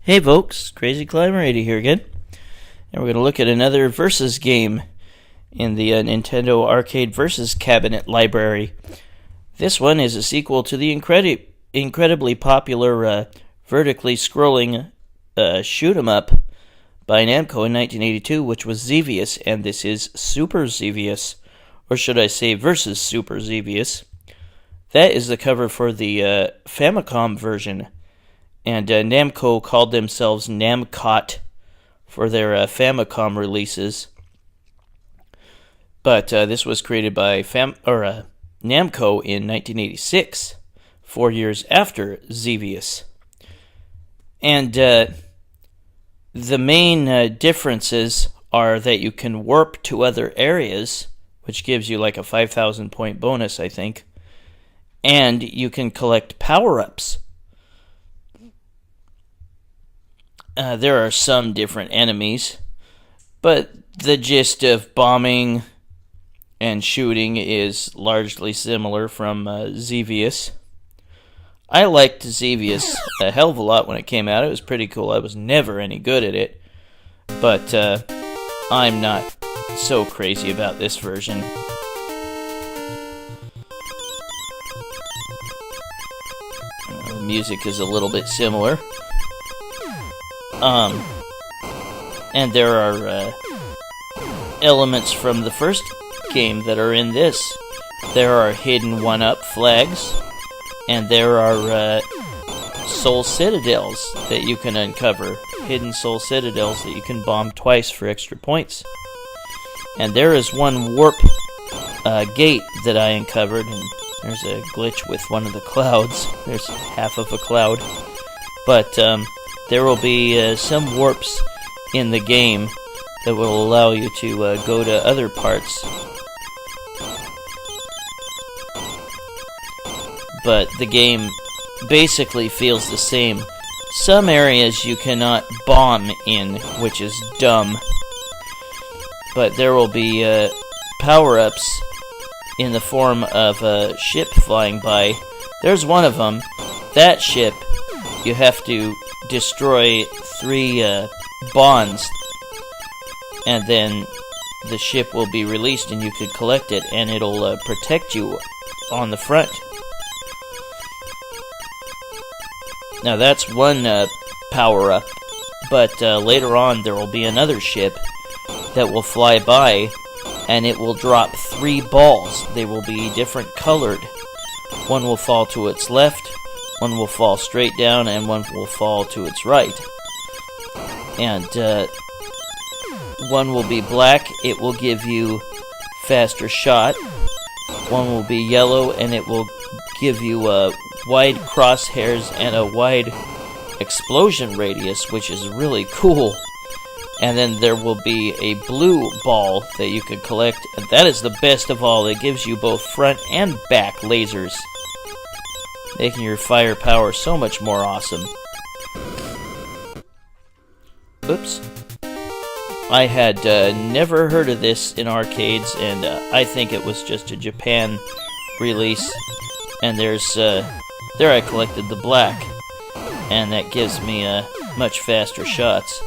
Hey folks, Crazy Climber 80 here again, and we're going to look at another Versus game in the Nintendo Arcade Versus Cabinet library. This one is a sequel to the incredibly popular vertically scrolling shoot 'em up by Namco in 1982, which was Xevious, and this is Super Xevious, or should I say Versus Super Xevious. That is the cover for the Famicom version. And Namco called themselves Namcot for their Famicom releases. But this was created by Namco in 1986, 4 years after Xevious. And the main differences are that you can warp to other areas, which gives you like a 5,000 point bonus, I think. And you can collect power-ups. There are some different enemies, but the gist of bombing and shooting is largely similar from Xevious. I liked Xevious a hell of a lot when it came out. It was pretty cool. I was never any good at it, but I'm not so crazy about this version. The music is a little bit similar. And there are elements from the first game that are in this. There are hidden one-up flags, and there are Sol Citadels that you can uncover. Hidden Sol Citadels that you can bomb twice for extra points. And there is one warp gate that I uncovered, and there's a glitch with one of the clouds. There's half of a cloud. But there will be some warps in the game that will allow you to go to other parts. But the game basically feels the same. Some areas you cannot bomb in, which is dumb. But there will be power-ups in the form of a ship flying by. There's one of them. That ship, you have to destroy 3 bonds, and then the ship will be released and you could collect it, and it'll protect you on the front. Now that's one power-up, but later on there will be another ship that will fly by, and it will drop 3 balls. They will be different colored. One will fall to its left, one will fall straight down, and one will fall to its right. And one will be black, it will give you faster shot. One will be yellow, and it will give you wide crosshairs and a wide explosion radius, which is really cool. And then there will be a blue ball that you can collect, and that is the best of all. It gives you both front and back lasers, making your firepower so much more awesome. Oops. I had never heard of this in arcades, and I think it was just a Japan release. And there's, there I collected the black, and that gives me much faster shots.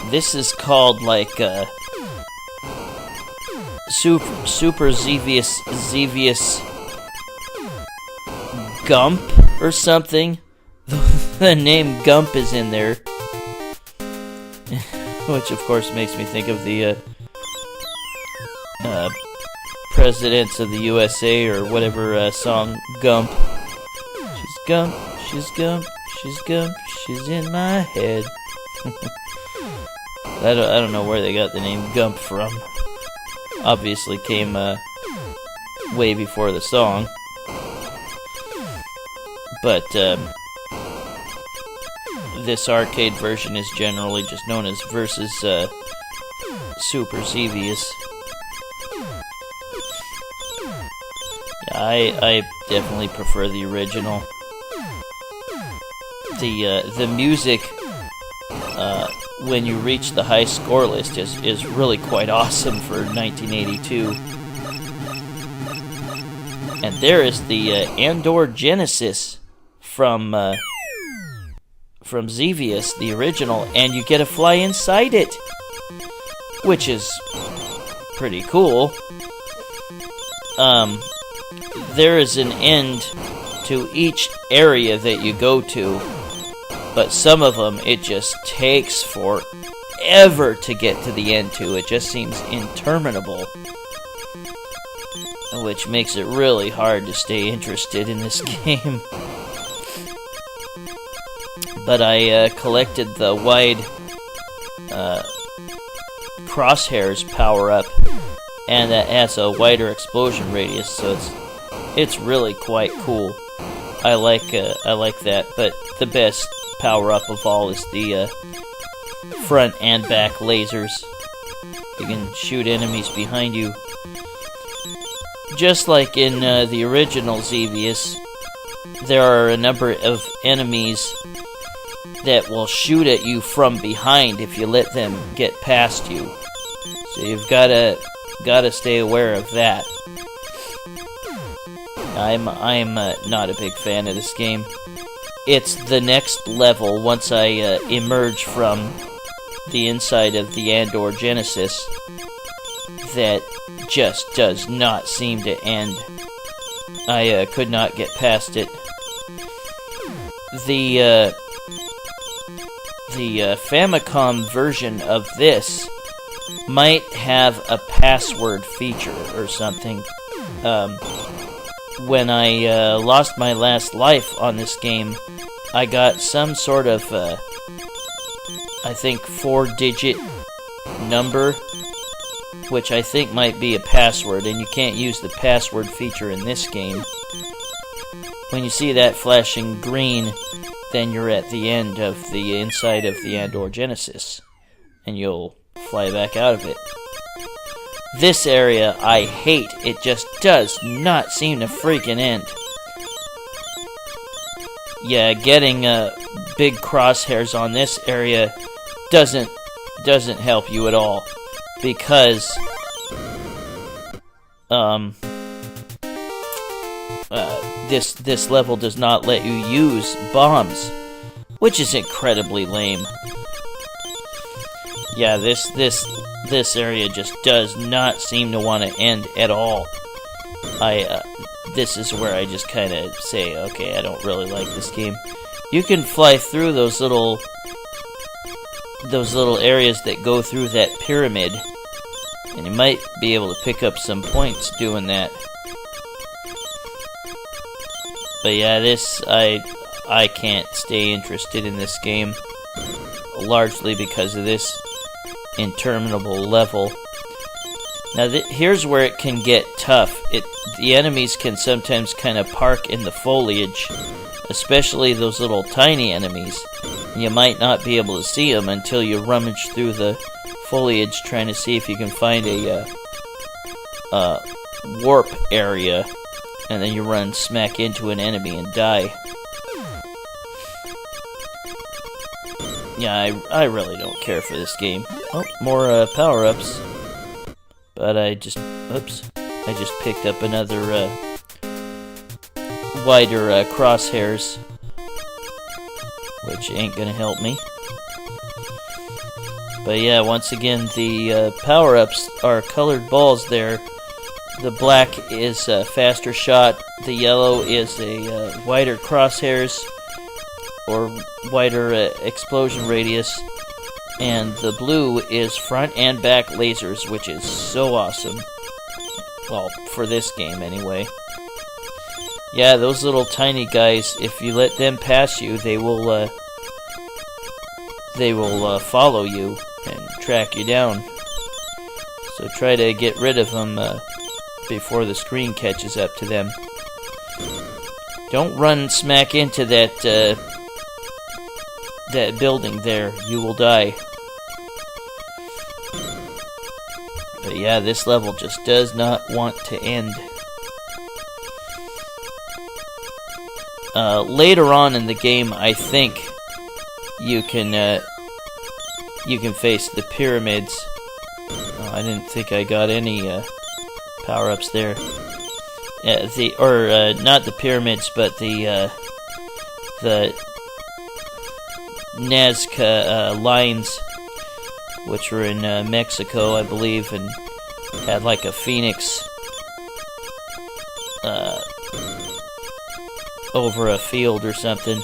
This is called like Super Xevious Gump or something. The name Gump is in there, which of course makes me think of the presidents of the USA or whatever song, Gump. She's Gump, she's Gump, she's Gump, she's in my head. I don't know where they got the name Gump from. Obviously came way before the song. But this arcade version is generally just known as Versus Super Xevious. Yeah, I definitely prefer the original. The music when you reach the high score list is really quite awesome for 1982. And there is the Andor Genesis from Xevious, the original, and you get to fly inside it, which is pretty cool. There is an end to each area that you go to, but some of them it just takes forever to get to the end to. It just seems interminable, which makes it really hard to stay interested in this game. But I collected the wide crosshairs power-up, and that has a wider explosion radius, so it's really quite cool. I like that, but the best power-up of all is the front and back lasers. You can shoot enemies behind you. Just like in the original Xevious, there are a number of enemies that will shoot at you from behind if you let them get past you. So you've gotta stay aware of that. I'm not a big fan of this game. It's the next level once I emerge from the inside of the Andor Genesis that just does not seem to end. I could not get past it. The Famicom version of this might have a password feature or something. When I lost my last life on this game, I got some sort of, I think, 4-digit number, which I think might be a password, and you can't use the password feature in this game. When you see that flashing green, then you're at the end of the inside of the Andor Genesis, and you'll fly back out of it. This area I hate. It just does not seem to freaking end. Yeah, getting big crosshairs on this area doesn't help you at all, because this level does not let you use bombs, which is incredibly lame. Yeah, this area just does not seem to want to end at all. This is where I just kind of say, okay, I don't really like this game. You can fly through those little areas that go through that pyramid, and you might be able to pick up some points doing that. But yeah, I can't stay interested in this game, largely because of this interminable level. Now here's where it can get tough. The enemies can sometimes kind of park in the foliage, especially those little tiny enemies. You might not be able to see them until you rummage through the foliage trying to see if you can find a warp area, and then you run smack into an enemy and die. Yeah, I really don't care for this game. Oh, more power-ups. But I just picked up another wider crosshairs, which ain't gonna help me. But yeah, once again, the power-ups are colored balls there. The black is a faster shot, the yellow is a wider crosshairs, or wider explosion radius, and the blue is front and back lasers, which is so awesome. Well, for this game anyway. Yeah, those little tiny guys, if you let them pass you, they will follow you and track you down. So try to get rid of them before the screen catches up to them. Don't run smack into that building there. You will die. But yeah, this level just does not want to end. Later on in the game, I think you can face the pyramids. Oh, I didn't think I got any power-ups there. Not the pyramids, but the Nazca lines, which were in Mexico, I believe, and had like a phoenix over a field or something.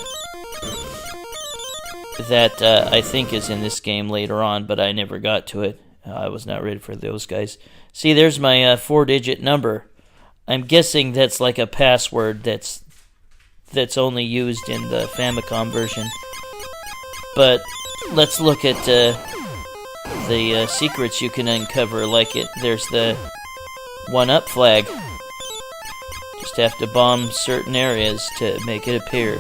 That I think is in this game later on, but I never got to it. I was not ready for those guys. See, there's my 4-digit number. I'm guessing that's like a password that's only used in the Famicom version. But let's look at the secrets you can uncover. Like there's the 1-up flag. Just have to bomb certain areas to make it appear.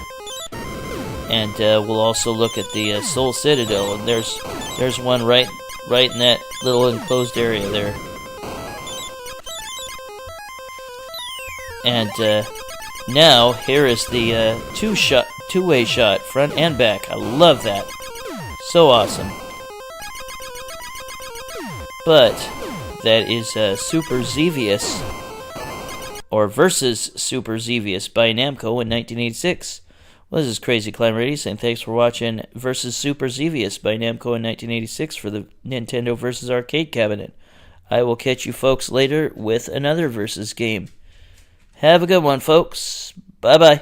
And we'll also look at the Sol Citadel, and there's one right in that little enclosed area there. And now here is the two-way shot, front and back. I love that. So awesome. But that is Super Xevious, or Versus Super Xevious by Namco in 1986. Well, this is Crazy Climb Radio saying thanks for watching Versus Super Xevious by Namco in 1986 for the Nintendo Versus Arcade cabinet. I will catch you folks later with another Versus game. Have a good one, folks. Bye-bye.